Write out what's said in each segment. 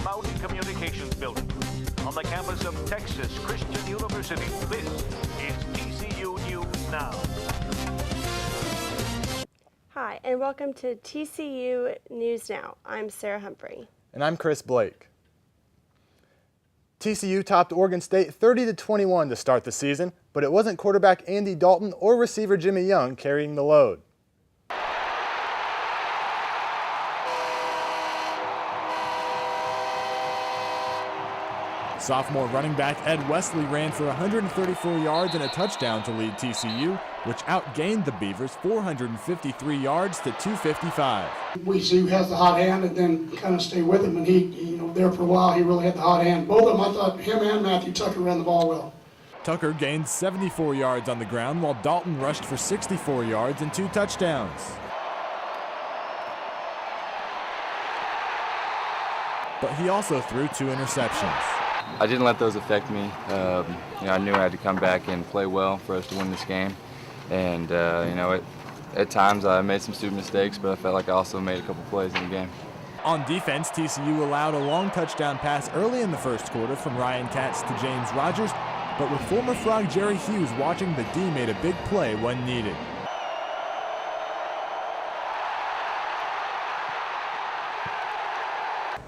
Mountain Communications Building on the campus of Texas Christian University. This is TCU News Now. Hi, and welcome to TCU News Now. I'm Sarah Humphrey. And I'm Chris Blake. TCU topped Oregon State 30-21 to start the season, but it wasn't quarterback Andy Dalton or receiver Jimmy Young carrying the load. Sophomore running back Ed Wesley ran for 134 yards and a touchdown to lead TCU, which outgained the Beavers 453 yards to 255. We see who has the hot hand and then kind of stay with him, and he there for a while, he really had the hot hand. Both of them, I thought him and Matthew Tucker ran the ball well. Tucker gained 74 yards on the ground, while Dalton rushed for 64 yards and 2 touchdowns. But he also threw 2 interceptions. I didn't let those affect me. I knew I had to come back and play well for us to win this game. And, at times I made some stupid mistakes, but I felt like I also made a couple plays in the game. On defense, TCU allowed a long touchdown pass early in the first quarter from Ryan Katz to James Rogers, but with former Frog Jerry Hughes watching, the D made a big play when needed.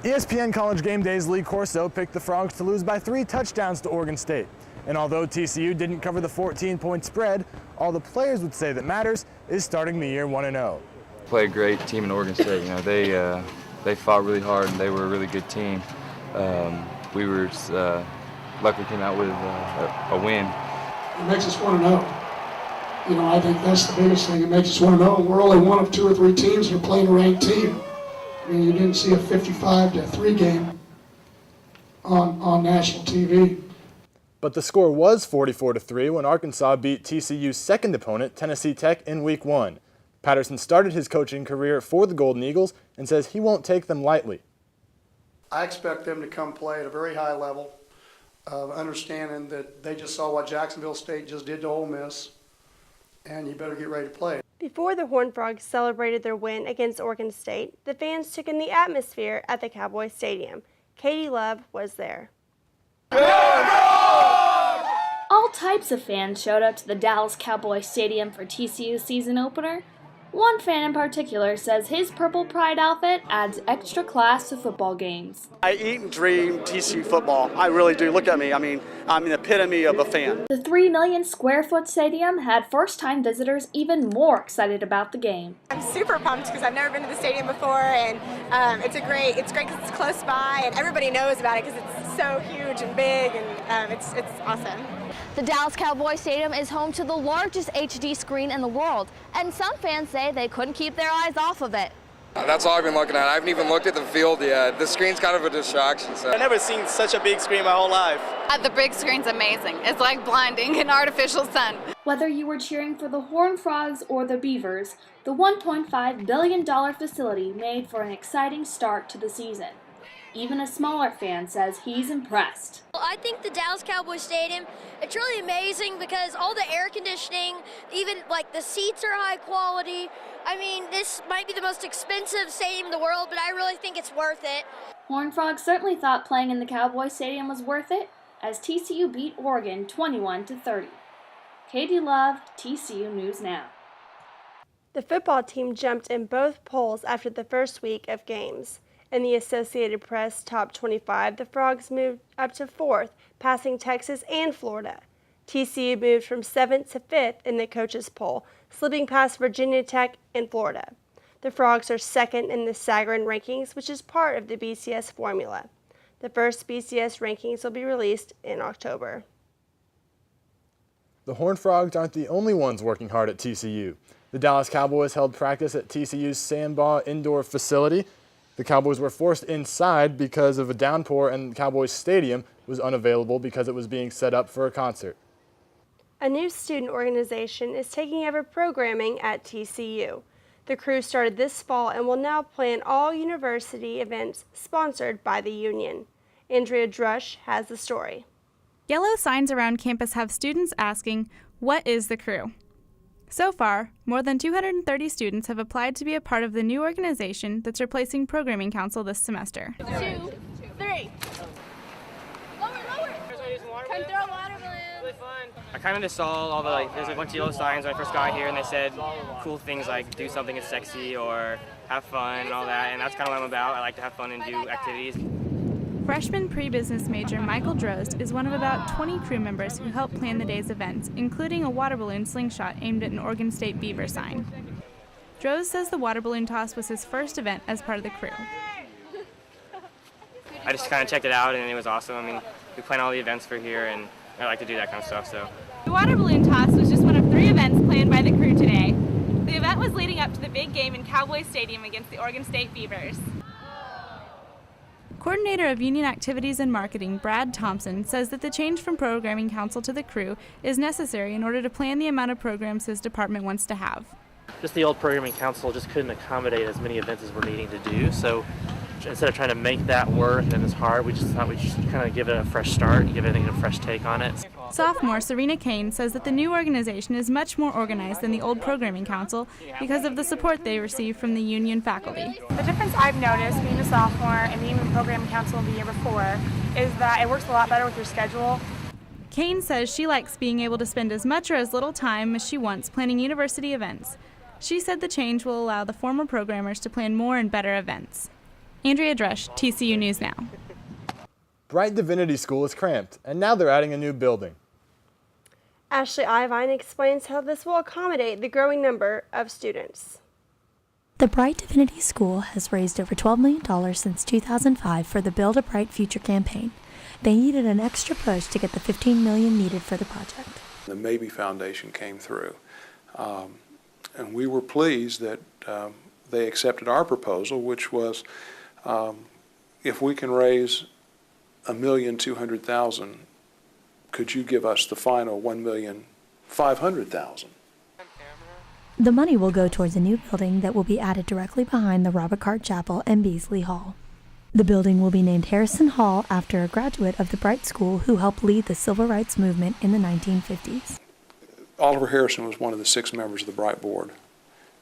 ESPN College Game Day's Lee Corso picked the Frogs to lose by 3 touchdowns to Oregon State. And although TCU didn't cover the 14-point spread, all the players would say that matters is starting the year 1-0. Played a great team in Oregon State. They fought really hard and they were a really good team. We were luckily came out with a win. It makes us 1-0. I think that's the biggest thing. It makes us 1-0. We're only one of 2 or 3 teams that are playing a ranked team. You didn't see a 55-3 game on national TV. But the score was 44-3 when Arkansas beat TCU's second opponent, Tennessee Tech, in Week 1. Patterson started his coaching career for the Golden Eagles and says he won't take them lightly. I expect them to come play at a very high level of understanding that they just saw what Jacksonville State just did to Ole Miss, and you better get ready to play. Before the Horned Frogs celebrated their win against Oregon State, the fans took in the atmosphere at the Cowboy Stadium. Katie Love was there. All types of fans showed up to the Dallas Cowboy Stadium for TCU's season opener. One fan in particular says his Purple Pride outfit adds extra class to football games. I eat and dream TCU football. I really do. Look at me. I'm an epitome of a fan. The 3 million square foot stadium had first-time visitors even more excited about the game. I'm super pumped because I've never been to the stadium before, and it's great because it's close by and everybody knows about it because it's so huge and big, and it's awesome. The Dallas Cowboy Stadium is home to the largest HD screen in the world, and some fans say they couldn't keep their eyes off of it. That's all I've been looking at. I haven't even looked at the field yet. The screen's kind of a distraction. So. I've never seen such a big screen my whole life. The big screen's amazing. It's like blinding an artificial sun. Whether you were cheering for the Horned Frogs or the Beavers, the $1.5 billion facility made for an exciting start to the season. Even a smaller fan says he's impressed. Well, I think the Dallas Cowboys Stadium, it's really amazing because all the air conditioning, even like the seats are high quality. This might be the most expensive stadium in the world, but I really think it's worth it. Horned Frogs certainly thought playing in the Cowboy Stadium was worth it, as TCU beat Oregon 21-30. Katie Love, TCU News Now. The football team jumped in both polls after the first week of games. In the Associated Press Top 25, the Frogs moved up to 4th, passing Texas and Florida. TCU moved from 7th to 5th in the coaches' poll, slipping past Virginia Tech and Florida. The Frogs are 2nd in the Sagarin rankings, which is part of the BCS formula. The first BCS rankings will be released in October. The Horned Frogs aren't the only ones working hard at TCU. The Dallas Cowboys held practice at TCU's Sandbar indoor facility. The Cowboys were forced inside because of a downpour, and the Cowboys Stadium was unavailable because it was being set up for a concert. A new student organization is taking over programming at TCU. The crew started this fall and will now plan all university events sponsored by the union. Andrea Drush has the story. Yellow signs around campus have students asking, "What is the crew?" So far, more than 230 students have applied to be a part of the new organization that's replacing Programming Council this semester. 3. Come throw water balloons. Really fun. I kind of just saw all the, there's a bunch of yellow signs when I first got here, and they said cool things like do something that's sexy or have fun and all that, and that's kind of what I'm about. I like to have fun and do activities. Freshman pre-business major Michael Drost is one of about 20 crew members who helped plan the day's events, including a water balloon slingshot aimed at an Oregon State Beaver sign. Drost says the water balloon toss was his first event as part of the crew. I just kind of checked it out, and it was awesome. I mean, we plan all the events for here, and I like to do that kind of stuff. So the water balloon toss was just one of 3 events planned by the crew today. The event was leading up to the big game in Cowboy Stadium against the Oregon State Beavers. Coordinator of Union Activities and Marketing, Brad Thompson, says that the change from Programming Council to the crew is necessary in order to plan the amount of programs his department wants to have. Just the old Programming Council just couldn't accommodate as many events as we're needing to do, so instead of trying to make that work and it's hard, we just thought we'd just kind of give it a fresh start, give everything a fresh take on it. Sophomore Serena Kane says that the new organization is much more organized than the old Programming Council because of the support they receive from the union faculty. The difference I've noticed being a sophomore and being in the Programming Council the year before is that it works a lot better with your schedule. Kane says she likes being able to spend as much or as little time as she wants planning university events. She said the change will allow the former programmers to plan more and better events. Andrea Drush, TCU News Now. Bright Divinity School is cramped, and now they're adding a new building. Ashley Ivine explains how this will accommodate the growing number of students. The Bright Divinity School has raised over $12 million since 2005 for the Build a Bright Future campaign. They needed an extra push to get the $15 million needed for the project. The Maybe Foundation came through, and we were pleased that they accepted our proposal, which was if we can raise $1,200,000, could you give us the final $1,500,000? The money will go towards a new building that will be added directly behind the Robert Card Chapel and Beasley Hall. The building will be named Harrison Hall after a graduate of the Bright School who helped lead the civil rights movement in the 1950s. Oliver Harrison was one of the 6 members of the Bright Board,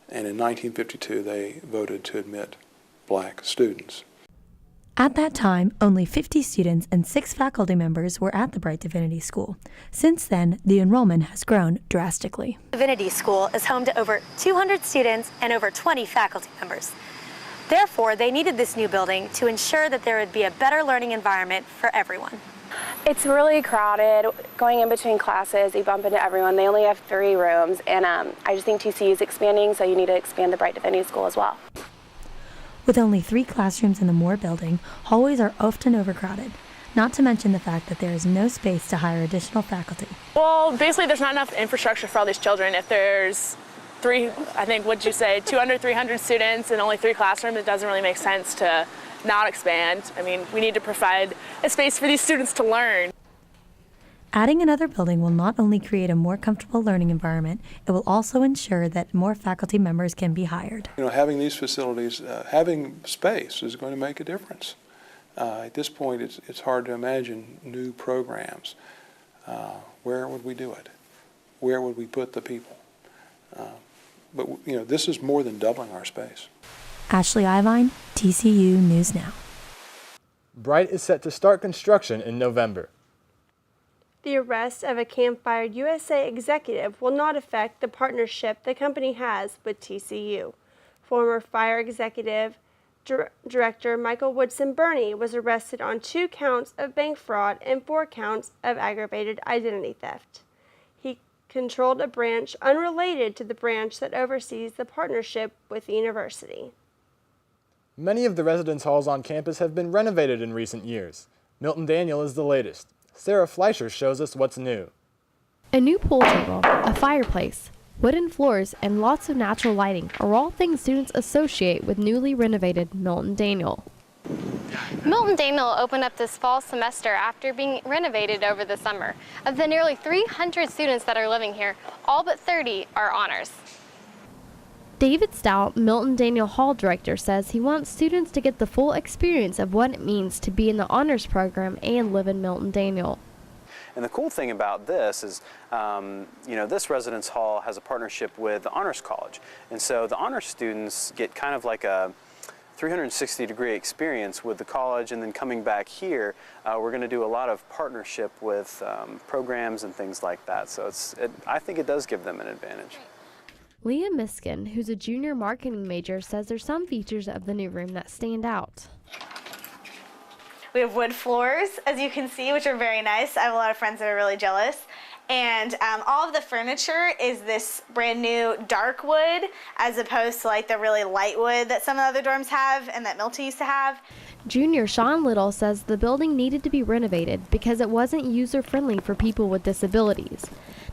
and in 1952 they voted to admit black students. At that time, only 50 students and 6 faculty members were at the Bright Divinity School. Since then, the enrollment has grown drastically. Divinity School is home to over 200 students and over 20 faculty members. Therefore, they needed this new building to ensure that there would be a better learning environment for everyone. It's really crowded. Going in between classes, you bump into everyone. They only have 3 rooms, and I just think TCU is expanding, so you need to expand the Bright Divinity School as well. With only 3 classrooms in the Moore building, hallways are often overcrowded, not to mention the fact that there is no space to hire additional faculty. Well, basically there's not enough infrastructure for all these children. If there's 200, 300 students and only 3 classrooms, it doesn't really make sense to not expand. I mean, we need to provide a space for these students to learn. Adding another building will not only create a more comfortable learning environment, it will also ensure that more faculty members can be hired. You know, having these facilities, having space is going to make a difference. At this point, it's hard to imagine new programs. Where would we do it? Where would we put the people? But you know, this is more than doubling our space. Ashley Ivine, TCU News Now. Bright is set to start construction in November. The arrest of a Campfire USA executive will not affect the partnership the company has with TCU. Former fire executive director Michael Woodson Burney was arrested on 2 counts of bank fraud and 4 counts of aggravated identity theft. He controlled a branch unrelated to the branch that oversees the partnership with the university. Many of the residence halls on campus have been renovated in recent years. Milton Daniel is the latest. Sarah Fleischer shows us what's new. A new pool table, a fireplace, wooden floors, and lots of natural lighting are all things students associate with newly renovated Milton Daniel. Milton Daniel opened up this fall semester after being renovated over the summer. Of the nearly 300 students that are living here, all but 30 are honors. David Stout, Milton Daniel Hall director, says he wants students to get the full experience of what it means to be in the honors program and live in Milton Daniel. And the cool thing about this is, this residence hall has a partnership with the Honors College. And so the honors students get kind of like a 360-degree experience with the college, and then coming back here, we're going to do a lot of partnership with programs and things like that. So I think it does give them an advantage. Leah Miskin, who's a junior marketing major, says there's some features of the new room that stand out. We have wood floors, as you can see, which are very nice. I have a lot of friends that are really jealous. And all of the furniture is this brand new dark wood, as opposed to like the really light wood that some of the other dorms have and that Milton used to have. Junior Sean Little says the building needed to be renovated because it wasn't user-friendly for people with disabilities.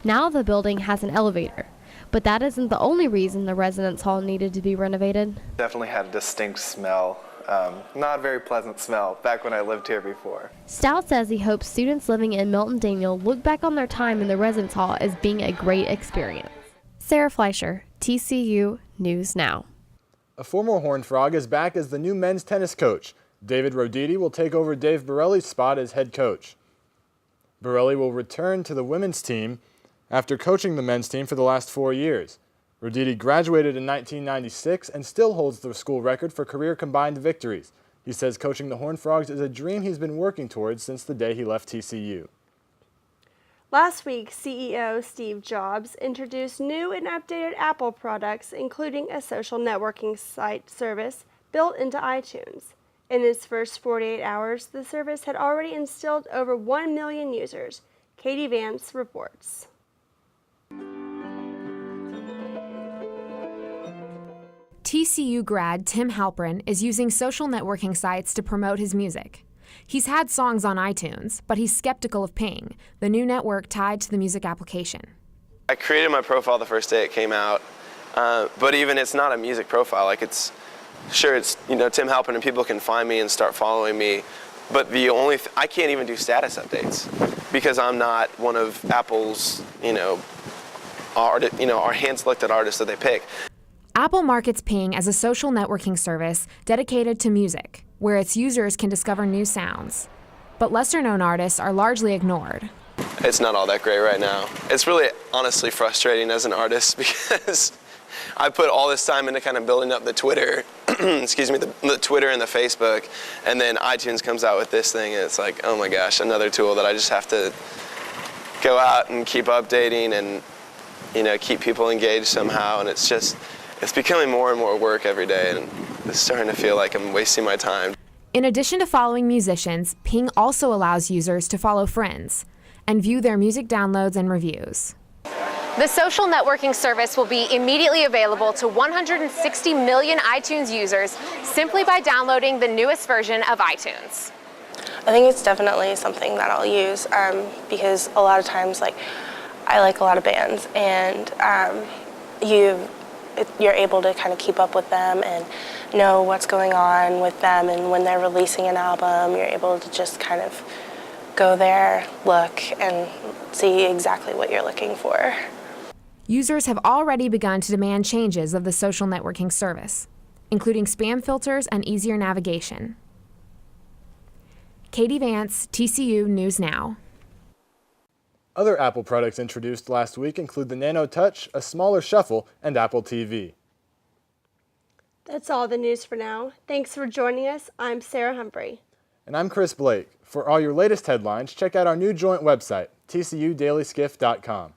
Now the building has an elevator. But that isn't the only reason the residence hall needed to be renovated. Definitely had a distinct smell. Not a very pleasant smell back when I lived here before. Stout says he hopes students living in Milton Daniel look back on their time in the residence hall as being a great experience. Sarah Fleischer, TCU News Now. A former Horned Frog is back as the new men's tennis coach. David Roditi will take over Dave Borelli's spot as head coach. Borelli will return to the women's team after coaching the men's team for the last 4 years. Roditi graduated in 1996 and still holds the school record for career combined victories. He says coaching the Horned Frogs is a dream he's been working towards since the day he left TCU. Last week, CEO Steve Jobs introduced new and updated Apple products, including a social networking site service built into iTunes. In its first 48 hours, the service had already instilled over 1 million users. Katie Vance reports. TCU grad Tim Halprin is using social networking sites to promote his music. He's had songs on iTunes, but he's skeptical of Ping, the new network tied to the music application. I created my profile the first day it came out, but even it's not a music profile. Like it's Tim Halprin, and people can find me and start following me, but the only I can't even do status updates because I'm not one of Apple's our hand-selected artists that they pick. Apple markets Ping as a social networking service dedicated to music, where its users can discover new sounds. But lesser-known artists are largely ignored. It's not all that great right now. It's really honestly frustrating as an artist because I put all this time into kind of building up the Twitter, the Twitter and the Facebook, and then iTunes comes out with this thing, and it's like, oh my gosh, another tool that I just have to go out and keep updating and keep people engaged somehow, and it's becoming more and more work every day, and it's starting to feel like I'm wasting my time. In addition to following musicians, Ping also allows users to follow friends and view their music downloads and reviews. The social networking service will be immediately available to 160 million iTunes users simply by downloading the newest version of iTunes. I think it's definitely something that I'll use because a lot of times, I like a lot of bands, and you're able to kind of keep up with them and know what's going on with them, and when they're releasing an album, you're able to just kind of go there, look, and see exactly what you're looking for. Users have already begun to demand changes of the social networking service, including spam filters and easier navigation. Katie Vance, TCU News Now. Other Apple products introduced last week include the Nano Touch, a smaller shuffle, and Apple TV. That's all the news for now. Thanks for joining us. I'm Sarah Humphrey. And I'm Chris Blake. For all your latest headlines, check out our new joint website, tcudailyskiff.com.